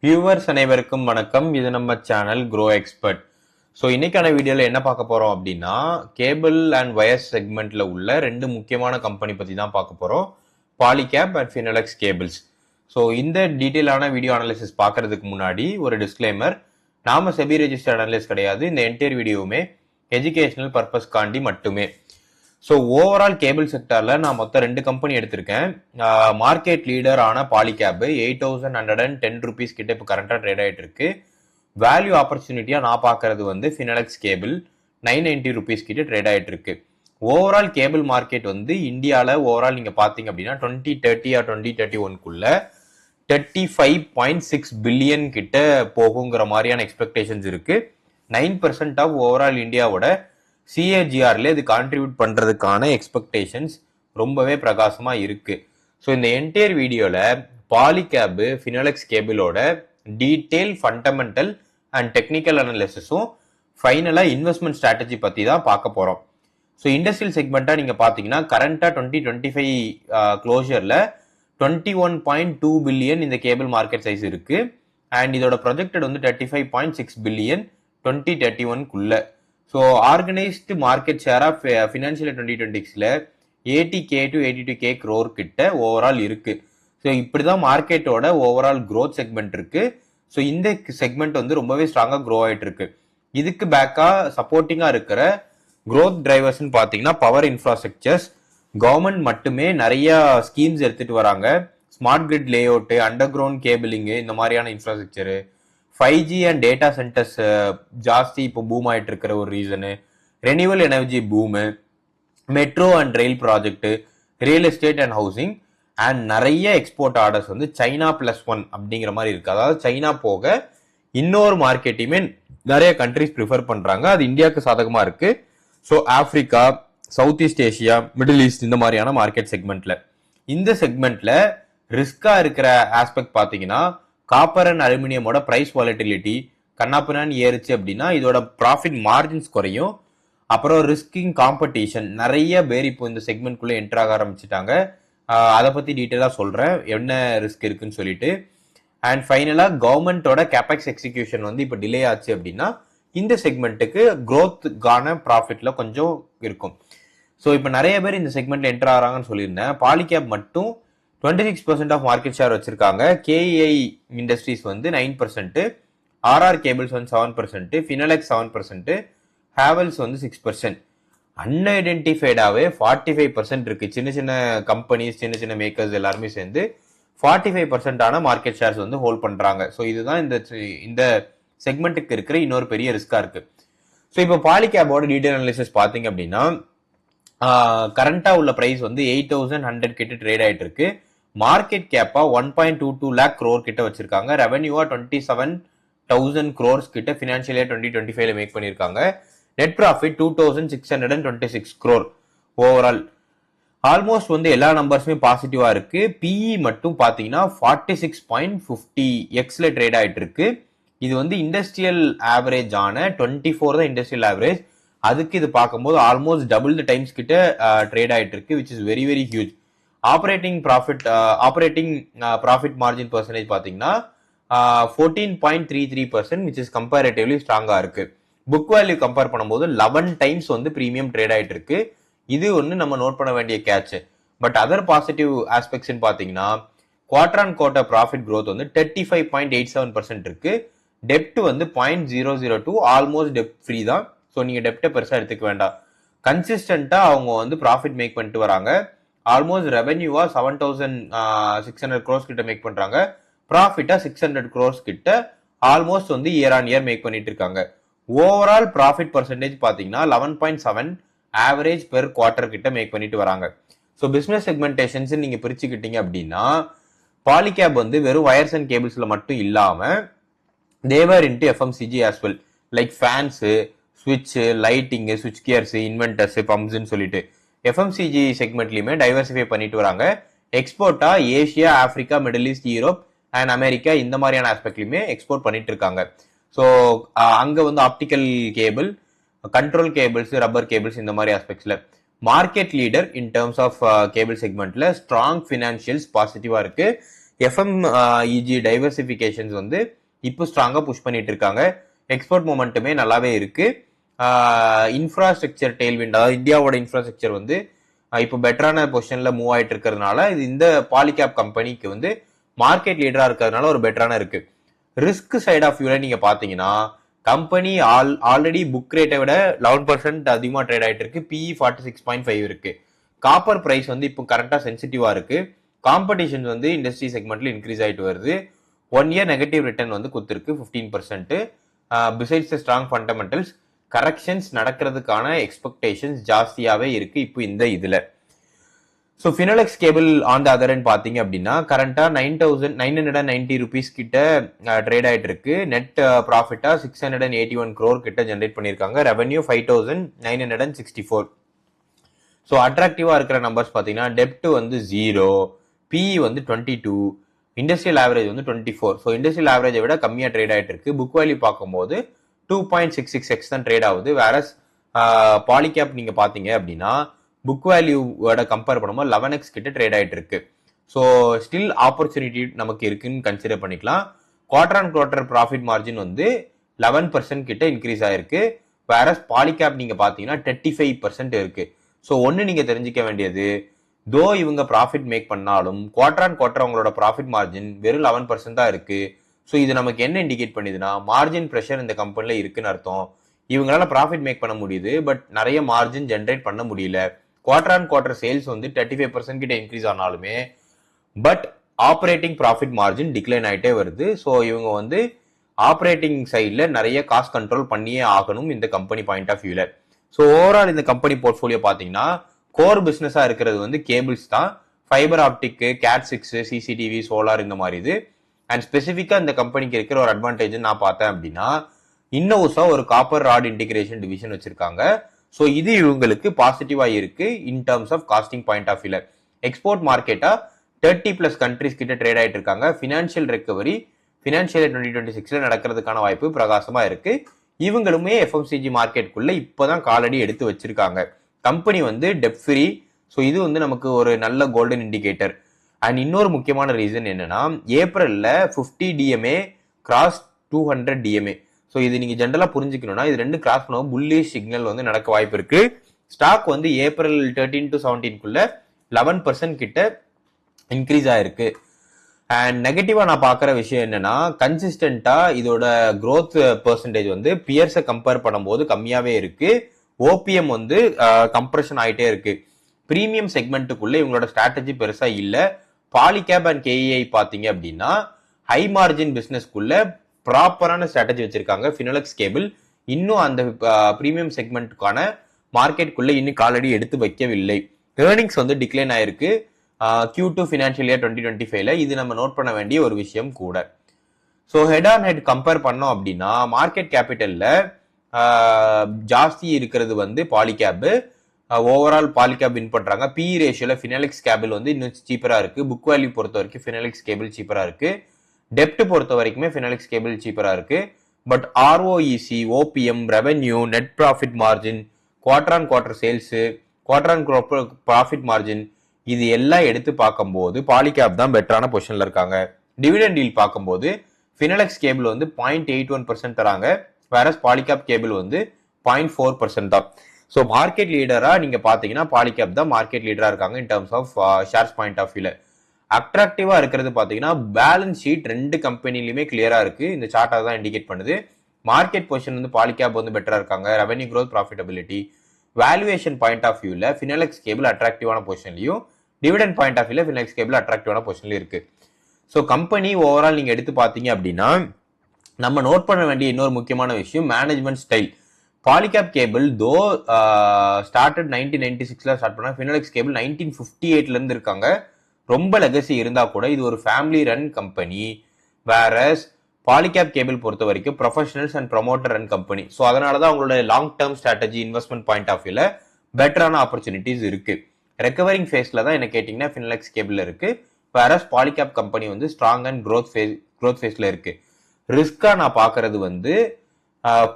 Viewers அனைவருக்கும் வணக்கம். இது நம்ம சேனல் க்ரோ எக்ஸ்பர்ட். ஸோ இன்னைக்கான வீடியோவில் என்ன பார்க்க போறோம் அப்படின்னா, கேபிள் அண்ட் வயர்ஸ் செக்மெண்ட்ல உள்ள ரெண்டு முக்கியமான கம்பெனி பத்தி தான் பார்க்க போறோம், Polycab and Finolex cables. So இந்த டீட்டெயிலான வீடியோ அனாலிசிஸ் பார்க்கறதுக்கு முன்னாடி ஒரு டிஸ்க்ளைமர், நாம செபி ரெஜிஸ்டர்ட் அனலிஸ்ட் கிடையாது. இந்த என்டையர் வீடியோவுமே எஜுகேஷனல் பர்பஸ்காண்டி மட்டுமே. ஸோ ஓவரால் கேபிள் செக்டர்ல நான் மொத்தம் ரெண்டு கம்பெனி எடுத்திருக்கேன். மார்க்கெட் லீடர் ஆன பாலிகேப் 8,110 rupees கிட்ட இப்போ கரண்டா ட்ரேட் ஆயிட்டு இருக்கு. வேல்யூ ஆப்பர்ச்சுனிட்டியா நான் பார்க்கறது வந்து ஃபினோலெக்ஸ் கேபிள் 990 rupees கிட்ட ட்ரேட் ஆயிட்டு இருக்கு. ஓவரால் கேபிள் மார்க்கெட் வந்து இந்தியாவில் ஓவரால் நீங்க பாத்தீங்க அப்படின்னா 2030 ஆர் 2031க்குள்ள 35.6 பில்லியன் கிட்ட போகுங்கிற மாதிரியான எக்ஸ்பெக்டேஷன்ஸ் இருக்கு. 9% ஆஃப் ஓவரால் இந்தியாவோட சிஏஜிஆர்ல இது கான்ட்ரிபியூட் பண்றதுக்கான எக்ஸ்பெக்டேஷன்ஸ் ரொம்பவே பிரகாசமா இருக்கு. ஸோ இந்த என்டையர் வீடியோல பாலிகேப் ஃபினோலெக்ஸ் கேபிளோட டீடைல் ஃபண்டமெண்டல் அண்ட் டெக்னிக்கல் அனாலிசிஸும் ஃபைனலா இன்வெஸ்ட்மெண்ட் ஸ்ட்ராட்டஜி பத்தி தான் பார்க்க போறோம். ஸோ இண்டஸ்ட்ரியல் செக்மெண்டா நீங்க பாத்தீங்கன்னா கரண்டா 2025 க்ளோஷர்ல 21.2 பில்லியன் இந்த கேபிள் மார்க்கெட் சைஸ் இருக்கு. அண்ட் இதோட ப்ரொஜெக்டட் வந்து 35.6 பில்லியன் 2031க்குள்ள. So organised market share of financial 2026ல 80K to 82K crore கிட்ட ஓவரால் இருக்கு. ஸோ இப்படிதான் மார்க்கெட்டோட ஓவரால் க்ரோத் செக்மெண்ட் இருக்கு. ஸோ இந்த செக்மெண்ட் வந்து ரொம்பவே ஸ்ட்ராங்கா க்ரோ ஆயிட்டு இருக்கு. இதுக்கு பேக்கா சப்போர்ட்டிங்கா இருக்கிற க்ரோத் டிரைவர்ஸ் பாத்தீங்கன்னா பவர் இன்ஃப்ராஸ்ட்ரக்சர்ஸ். கவர்மெண்ட் மட்டுமே நிறைய ஸ்கீம்ஸ் எடுத்துட்டு வராங்க. Smart grid lay out, under ground cabling, இந்த மாதிரியான infrastructure. 5G and data centres ஜாஸ்தி இப்போ பூம் ஆயிட்டு இருக்கிற ஒரு reason, renewal energy பூமு, metro and rail project, real estate and housing, and நிறைய எக்ஸ்போர்ட் ஆர்டர்ஸ் வந்து China +1 அப்படிங்கிற மாதிரி இருக்கு. அதாவது சைனா போக இன்னொரு மார்க்கெட்டையுமே நிறைய கண்ட்ரிஸ் ப்ரிஃபர் பண்றாங்க. அது இந்தியாவுக்கு சாதகமா இருக்கு. So Africa, South East Asia, Middle East, இந்த மாதிரியான மார்க்கெட் செக்மெண்ட்ல இந்த செக்மெண்ட்ல ரிஸ்கா இருக்கிற ஆஸ்பெக்ட் பாத்தீங்கன்னா, காப்பர் அண்ட் அலுமினியமோட பிரைஸ் வாலட்டிலிட்டி கண்ணாப்பினான்னு ஏறுச்சு அப்படின்னா இதோட ப்ராஃபிட் மார்ஜின்ஸ் குறையும். அப்புறம் ரிஸ்கிங் காம்படிஷன், நிறைய பேர் இப்போ இந்த செக்மெண்ட்குள்ள என்டர் ஆக ஆரம்பிச்சுட்டாங்க. அதை பத்தி டீட்டெயிலா சொல்றேன் என்ன ரிஸ்க் இருக்குன்னு சொல்லிட்டு. அண்ட் ஃபைனலா கவர்மெண்டோட கேபெக்ஸ் எக்ஸிகியூஷன் வந்து இப்போ டிலே ஆச்சு அப்படின்னா இந்த செக்மெண்ட்டுக்கு க்ரோத்துக்கான ப்ராஃபிட்ல கொஞ்சம் இருக்கும். ஸோ இப்போ நிறைய பேர் இந்த செக்மெண்ட்ல என்டர் ஆகிறாங்கன்னு சொல்லியிருந்தேன். பாலிகேப் மட்டும் 26% ஆஃப் மார்க்கெட் ஷேர் வச்சிருக்காங்க. கேஇஐ இண்டஸ்ட்ரீஸ் வந்து 9%, ஆர்ஆர் கேபிள்ஸ் வந்து 7%, ஃபினோலெக்ஸ் 7%, ஹேவல்ஸ் வந்து 6%. அன்ஐடென்டிஃபைடாவே 45% இருக்கு. சின்ன சின்ன கம்பெனிஸ், சின்ன சின்ன மேக்கர்ஸ் எல்லாருமே சேர்ந்து 45% மார்க்கெட் ஷேர்ஸ் வந்து ஹோல்ட் பண்றாங்க. ஸோ இதுதான் இந்த செக்மெண்ட்டுக்கு இருக்கிற இன்னொரு பெரிய ரிஸ்கா இருக்கு. ஸோ இப்போ பாலிகேபோட டீடைல் அனாலிசிஸ் பாத்தீங்க அப்படின்னா, கரண்டா உள்ள பிரைஸ் வந்து 8,100 கிட்ட ட்ரேட் ஆயிட்டு இருக்கு. மார்க்கெட் கேப்பா 1.22 lakh crore கிட்ட வச்சிருக்காங்க. ரெவன்யூவா 27,000 crores கிட்ட ஃபினான்ஷியல் இயர் 2025ல மேக் பண்ணிருக்காங்க. Net profit 2,626 crore overall. Almost வந்து எல்லா நம்பர்ஸுமே பாசிட்டிவா இருக்கு. பிஇ மட்டும் பாத்தீங்கன்னா 46.50x ட்ரேட் ஆயிட்டு இருக்கு. இது வந்து இண்டஸ்ட்ரியல் ஆவரேஜ் ஆன 24 தான் இண்டஸ்ட்ரியல் ஆவரேஜ். அதுக்கு இது பார்க்கும்போது ஆல்மோஸ்ட் டபுள் த டைம்ஸ் கிட்ட ட்ரேட் ஆயிட்டு இருக்கு, which is very very huge. Operating profit margin percentage பாத்தீங்கன்னா 14.33%, விச் இஸ் கம்பேரிட்டிவ்லி ஸ்ட்ராங்கா இருக்கு. புக் வேல்யூ கம்பேர் பண்ணும்போது 11 டைம்ஸ் வந்து பிரீமியம் ட்ரேட் ஆயிட்டு இருக்கு. இது ஒன்று நம்ம நோட் பண்ண வேண்டிய catch. But other positive aspects பாத்தீங்கன்னா quarter and quarter profit growth வந்து 35.87% இருக்கு. டெப்ட் வந்து 0.002, ஆல்மோஸ்ட் டெப்ட் ஃப்ரீ தான். ஸோ நீங்க டெப்டை பெருசா எடுத்துக்க வேண்டாம். கன்சிஸ்டன்டா அவங்க வந்து ப்ராஃபிட் மேக் பண்ணிட்டு வராங்க. ஆல்மோஸ்ட் ரெவன்யூவா 7,600 crores கிட்ட மேக் பண்றாங்க. ப்ராஃபிட்டா 600 crores கிட்ட ஆல்மோஸ்ட் வந்து இயர் ஆன் இயர் மேக் பண்ணிட்டு இருக்காங்க. ஓவரால் ப்ராஃபிட் பர்சன்டேஜ் பாத்தீங்கன்னா 11.7 ஆவரேஜ் பெர் குவார்டர் கிட்ட மேக் பண்ணிட்டு வராங்க. ஸோ பிசினஸ் செக்மெண்டேஷன்ஸ் நீங்க பிரிச்சுக்கிட்டீங்க அப்படின்னா, பாலிகேப் வந்து வெறும் வயர்ஸ் அண்ட் கேபிள்ஸ்ல மட்டும் இல்லாம தேவர் into FMCG as well, like fans, ஸ்விட்ச், லைட்டிங், ஸ்விட்ச் கியர்ஸ், இன்வெர்டர்ஸ், பம்ப்ஸ்ன்னு சொல்லிட்டு எஃப்எம்சிஜி செக்மெண்ட்லயுமே டைவர்சிஃபை பண்ணிட்டு வராங்க. எக்ஸ்போர்ட்டா Asia, Africa, middle east, Europe and America, இந்த மாதிரியான ஆஸ்பெக்ட்லயுமே எக்ஸ்போர்ட் பண்ணிட்டு இருக்காங்க. ஸோ அங்க வந்து optical cable, control cables, rubber cables, இந்த மாதிரி ஆஸ்பெக்ட்ஸ்ல market leader in terms of cable செக்மெண்ட்ல strong பினான்சியல்ஸ் பாசிட்டிவா இருக்கு. FMEG டைவர்சிபிகேஷன்ஸ் வந்து இப்போ ஸ்ட்ராங்கா புஷ் பண்ணிட்டு இருக்காங்க. எக்ஸ்போர்ட் மொமெண்ட்டுமே நல்லாவே இருக்கு. இன்ஃப்ராஸ்ட்ரக்சர் டெய்ல்விண்ட், அதாவது இந்தியாவோட இன்ஃப்ராஸ்ட்ரக்சர் வந்து இப்போ பெட்டரான பொசிஷன்ல மூவ் ஆயிட்டு இருக்கிறதுனால இது இந்த பாலிகேப் கம்பெனிக்கு வந்து மார்க்கெட் லீடரா இருக்கிறதுனால ஒரு பெட்டரான இருக்கு. ரிஸ்க் சைட் ஆஃப் வியூல நீங்க பாத்தீங்கன்னா கம்பெனி ஆல்ரெடி புக் ரேட்டை விட 11% அதிகமா ட்ரேட் ஆயிட்டு இருக்கு. PE 46.5 இருக்கு. காப்பர் பிரைஸ் வந்து இப்போ கரெக்டா சென்சிட்டிவா இருக்கு. காம்படிஷன் வந்து இண்டஸ்ட்ரி செக்மெண்ட்ல இன்க்ரீஸ் ஆயிட்டு வருது. 1 இயர் நெகட்டிவ் ரிட்டர்ன் வந்து கொடுத்துருக்கு 15%. பிசைட்ஸ் ஸ்ட்ராங் ஃபண்டமெண்டல்ஸ், கரெக்ஷன்ஸ் நடக்கிறதுக்கான எக்ஸ்பெக்டேஷன்ஸ் ஜாஸ்தியாவே இருக்கு இப்போ இந்த இதுல. So Finolex cable on the other end பாத்தீங்க அப்படின்னா கரண்டா 9,990 rupees கிட்ட ட்ரேட் ஆயிட்டு இருக்கு. நெட் ப்ராஃபிட்டா 681 crore கிட்ட ஜென்ரேட் பண்ணிருக்காங்க. ரெவன்யூ 5,964. ஸோ அட்ராக்டிவா இருக்கிற நம்பர்ஸ் பாத்தீங்கன்னா டெப்ட் வந்து 0, PE வந்து 22, இண்டஸ்ட்ரியல் ஆவரேஜ் வந்து 24. ஸோ இண்டஸ்ட்ரியல் ஆவரேஜை விட கம்மியா ட்ரேட் ஆயிட்டு இருக்கு. புக் வேல்யூ பார்க்கும்போது 2.66x தான் ட்ரேட் ஆகுது. வேற பாலிகேப் நீங்க பாத்தீங்க அப்படின்னா புக் வேல்யூவோட கம்பேர் பண்ணும்போது 11x கிட்ட ட்ரேட் ஆயிட்டு இருக்கு. ஸோ ஸ்டில் ஆப்பர்ச்சுனிட்டி நமக்கு இருக்குன்னு கன்சிடர் பண்ணிக்கலாம். Quarter and quarter profit margin வந்து 11% கிட்ட இன்க்ரீஸ் ஆயிருக்கு. வேற பாலிகேப் நீங்க பாத்தீங்கன்னா 35% இருக்கு. ஸோ ஒன்னு நீங்க தெரிஞ்சுக்க வேண்டியது, தோ இவங்க ப்ராஃபிட் மேக் பண்ணாலும் குவார்டர் அண்ட் குவார்டர் அவங்களோட ப்ராஃபிட் மார்ஜின் வெறும் 11% தான் இருக்கு. ஸோ இது நமக்கு என்ன இண்டிகேட் பண்ணுதுன்னா மார்ஜின் ப்ரெஷர் இந்த கம்பெனில இருக்குன்னு அர்த்தம். இவங்களால ப்ராஃபிட் மேக் பண்ண முடியுது, பட் நிறைய மார்ஜின் ஜென்ரேட் பண்ண முடியல. குவார்டர் அண்ட் குவார்டர் சேல்ஸ் வந்து 35% கிட்ட இன்க்ரீஸ் ஆனாலுமே but operating profit margin decline ஆயிட்டே வருது. ஸோ இவங்க வந்து ஆப்ரேட்டிங் சைட்ல நிறைய காஸ்ட் கண்ட்ரோல் பண்ணியே ஆகணும் இந்த கம்பெனி பாயிண்ட் ஆஃப் வியூல. ஸோ ஓவரால் இந்த கம்பெனி போர்ட்ஃபோலியோ பாத்தீங்கன்னா கோர் பிசினஸா இருக்கிறது வந்து கேபிள்ஸ் தான். Fibre optic, CAT6, CCTV, solar இந்த மாதிரி இது. அண்ட் ஸ்பெசிஃபிக்கா இந்த கம்பெனிக்கு இருக்கிற ஒரு அட்வான்டேஜ் நான் பார்த்தேன் அப்படின்னா இன்னோசா ஒரு காப்பர் ராட் இன்டிகிரேஷன் டிவிஷன் வச்சிருக்காங்க. ஸோ இது இவங்களுக்கு பாசிட்டிவா இருக்கு in terms of costing point of வியூல. எக்ஸ்போர்ட் மார்க்கெட்டா 30+ கண்ட்ரிஸ் கிட்ட ட்ரேட் ஆயிட்டு இருக்காங்க. ஃபினான்ஷியல் ரெக்கவரி ஃபினான்ஷியல் 2026ல நடக்கிறதுக்கான வாய்ப்பு பிரகாசமா இருக்கு. இவங்களுமே FMCG மார்க்கெட்டுக்குள்ள இப்பதான் காலடி எடுத்து வச்சிருக்காங்க. கம்பெனி வந்து டெப் ஃப்ரீ. ஸோ இது வந்து நமக்கு ஒரு நல்ல கோல்டன் இண்டிகேட்டர். அண்ட் இன்னொரு முக்கியமான ரீசன் என்னன்னா ஏப்ரல்ல 50 DMA கிராஸ் 200 DMA. ஸோ இது நீங்க ஜென்ரலா புரிஞ்சுக்கணும்னா இது ரெண்டு கிராஸ் பண்ணுவோம் புல்லிஷ் சிக்னல் வந்து நடக்க வாய்ப்பு இருக்கு. ஸ்டாக் வந்து ஏப்ரல் 13 to 17க்குள்ள 11% கிட்ட இன்க்ரீஸ் ஆயிருக்கு. அண்ட் நெகட்டிவா நான் பாக்குற விஷயம் என்னன்னா கன்சிஸ்டன்டா இதோட growth பெர்சன்டேஜ் வந்து பியர்ஸை கம்பேர் பண்ணும்போது கம்மியாவே இருக்கு. OPM வந்து கம்ப்ரெஷன் ஆயிட்டே இருக்கு. பிரீமியம் செக்மெண்ட்டுக்குள்ள இவங்களோட ஸ்ட்ராட்டஜி பெருசா இல்ல. பாலிகேப் அண்ட் KEI பாத்தீங்க அப்படின்னா ஹை மார்ஜின் பிசினஸ்க்குள்ள ப்ராப்பரான ஸ்ட்ராட்டஜி வச்சிருக்காங்க. ஃபினோலெக்ஸ் கேபிள் இன்னும் அந்த பிரீமியம் செக்மெண்ட்டுக்கான மார்க்கெட்டுக்குள்ள இன்னும் காலடி எடுத்து வைக்கவில்லை. ஏர்னிங்ஸ் வந்து டிக்ளைன் ஆயிருக்கு Q2 ஃபினான்ஷியல் இயர் 2025ல. இது நம்ம நோட் பண்ண வேண்டிய ஒரு விஷயம் கூட. So head on head compare பண்ணோம் அப்படின்னா மார்க்கெட் கேபிட்டல்ல ஜாஸ்தி இருக்கிறது வந்து பாலிகேப். ஓவரால் பாலிகேப் வின் பண்றாங்க. PE ரேஷியோல ஃபினோலெக்ஸ் கேபிள் வந்து இன்னும் சீப்பரா இருக்கு. புக் வேல்யூ பொறுத்த வரைக்கும் ஃபினோலெக்ஸ் கேபிள் சீப்பரா இருக்கு. டெப்ட் பொறுத்த வரைக்குமே ஃபினோலெக்ஸ் கேபிள் சீப்பரா இருக்கு. But ROEC, OPM, revenue, net profit margin, quarter on quarter sales, quarter on profit margin இது எல்லாம் எடுத்து பார்க்கும்போது பாலிகேப் தான் பெட்டரான பொசிஷன்ல இருக்காங்க. டிவிடெண்ட் டீல் பார்க்கும்போது ஃபினோலெக்ஸ் கேபிள் வந்து 0.81% தராங்க. வேற பாலிகேப் கேபிள் வந்து 0.4% தான். ஸோ மார்க்கெட் லீடரா நீங்க பாத்தீங்கன்னா பாலிகேப் தான் மார்க்கெட் லீடரா இருக்காங்க in terms of shares point of வியூல. அட்ராக்டிவா இருக்கிறது பாத்தீங்கன்னா பேலன்ஸ் ஷீட் ரெண்டு கம்பெனிலுமே கிளியரா இருக்கு. இந்த சார்ட் தான் இண்டிகேட் பண்ணுது. மார்க்கெட் பொசிஷன் வந்து பாலிகேப் வந்து பெட்டரா இருக்காங்க. Revenue growth, profitability, valuation point of வியூல ஃபினோலெக்ஸ் கேபிள் அட்ராக்டிவான பொசிஷன்லயும், டிவிடெண்ட் பாயிண்ட் ஆஃப் வியூல ஃபினோலெக்ஸ் கேபிள் அட்ராக்டிவான பொசிஷன்லயும் இருக்கு. ஸோ கம்பெனி ஓவரால் நீங்க எடுத்து பாத்தீங்க அப்படின்னா நம்ம நோட் பண்ண வேண்டிய இன்னொரு முக்கியமான விஷயம் மேனேஜ்மெண்ட் ஸ்டைல். பாலிகேப் கேபிள் தோ ஸ்டார்டட் 1996ல ஸ்டார்ட் பண்ணா, ஃபினோலெக்ஸ் கேபிள் 1958ல இருந்து இருக்காங்க. ரொம்ப லெகசி இருந்தா கூட இது ஒரு ஃபேமிலி ரன் கம்பெனி. வேற பாலிகேப் கேபிள் பொறுத்த வரைக்கும் professionals and promoter run company. So அதனாலதான் அவங்களோட long term strategy investment point of வியூல பெட்டரான ஆப்பர்ச்சுனிட்டிஸ் இருக்கு. ரெக்கவரிங் ஃபேஸ்ல தான் என்ன கேட்டீங்கன்னா ஃபினோலெக்ஸ் கேபிள் இருக்கு. வேற பாலிகேப் கம்பெனி வந்து ஸ்ட்ராங் அண்ட் growth ஃபேஸ்ல இருக்கு. ரிஸ்கா நான் பாக்குறது வந்து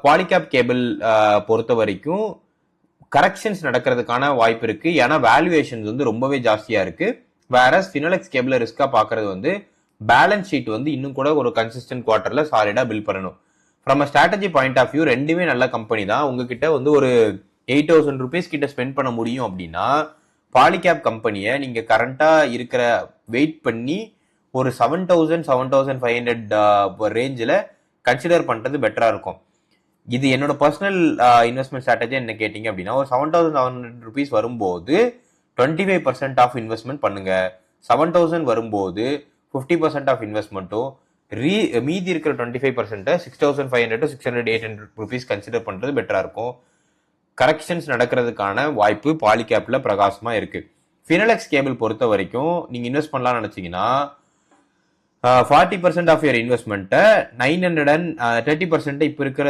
பாலிகேப் கேபிள் பொறுத்த வரைக்கும் கரெக்ஷன்ஸ் நடக்கிறதுக்கான வாய்ப்பு இருக்கு. ஏன்னா வேல்யூவேஷன்ஸ் வந்து ரொம்பவே ஜாஸ்தியா இருக்கு. வேற ஃபினோலெக்ஸ் கேபிள் ரிஸ்கா பாக்குறது வந்து பேலன்ஸ் ஷீட் வந்து இன்னும் கூட ஒரு கன்சிஸ்டன்ட் குவார்டர்ல சாலிடா பில்ட் பண்ணணும். From a strategy point of view ரெண்டுமே நல்ல கம்பெனி தான். உங்ககிட்ட வந்து ஒரு 8,000 ருபீஸ் கிட்ட ஸ்பெண்ட் பண்ண முடியும் அப்படின்னா பாலிகேப் கம்பெனியை நீங்க கரண்டா இருக்கிற வெயிட் பண்ணி ஒரு 7,500 ரேஞ்சில் கன்சிடர் பண்றது பெட்டரா இருக்கும். இது என்னோட பர்சனல் இன்வெஸ்ட்மெண்ட் ஸ்ட்ராட்டஜி என்ன கேட்டீங்க அப்படின்னா, ஒரு 7,700 ருபீஸ் வரும்போது 25% ஆஃப் இன்வெஸ்ட்மெண்ட் பண்ணுங்க. 7,000 வரும்போது 50% ஆஃப் இன்வெஸ்ட்மெண்ட்டும் மீதி இருக்கிற 25% 6,500 to 600 800 ருபீஸ் கன்சிடர் பண்றது பெட்டரா இருக்கும். கரெக்ஷன்ஸ் நடக்கிறதுக்கான வாய்ப்பு பாலிகேப்ல பிரகாசமா இருக்கு. ஃபினலெக்ஸ் கேபிள் பொறுத்த வரைக்கும் நீங்க இன்வெஸ்ட் பண்ணலாம்னு நினைச்சீங்கன்னா 40% ஆஃப் யுவர் இன்வெஸ்ட்மெண்ட்டை 930% இப்போ இருக்கிற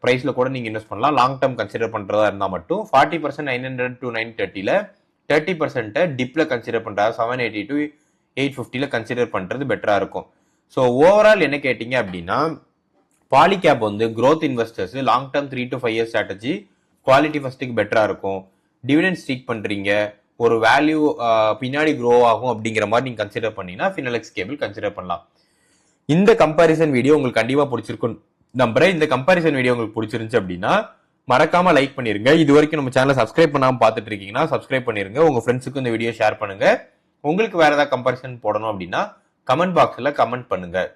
ப்ரைஸ்ல கூட நீங்க இன்வெஸ்ட் பண்ணலாம். லாங் டேர்ம் கன்சிடர் பண்றதா இருந்தா மட்டும் 40% 900 to 930ல 30% டிப்ல கன்சிடர் பண்றதா 780 to 850ல கன்சிடர் பண்றது பெட்டரா இருக்கும். ஸோ ஓவரால் என்ன கேட்டீங்க அப்படின்னா பாலிகேப் வந்து growth investors long term 3 to 5 year strategy quality ஃபர்ஸ்ட்டுக்கு பெட்டரா இருக்கும். டிவிடெண்ட் ஸ்டீக் பண்றீங்க, ஒரு வேல்யூ பின்னாடி க்ரோ ஆகும் அப்படிங்கிற மாதிரி நீங்க கன்சிடர் பண்ணீங்கன்னா ஃபினலெக்ஸ் கேபிள் கன்சிடர் பண்ணலாம். இந்த கம்பாரிசன் வீடியோ உங்களுக்கு கண்டிப்பா பிடிச்சிருக்கும் நம்புறேன். இந்த கம்பாரிசன் வீடியோ உங்களுக்கு பிடிச்சிருந்துச்சு அப்படின்னா மறக்காம லைக் பண்ணிருங்க. இது வரைக்கும் நம்ம சேனலை சப்ஸ்கிரைப் பண்ணாம பார்த்துட்டு இருக்கீங்கன்னா சப்ஸ்கிரைப் பண்ணிருங்க. உங்க ஃப்ரெண்ட்ஸுக்கு இந்த வீடியோ ஷேர் பண்ணுங்க. உங்களுக்கு வேற ஏதாவது கம்பாரிசன் போடணும் அப்படின்னா கமெண்ட் பாக்ஸ்ல கமெண்ட் பண்ணுங்க.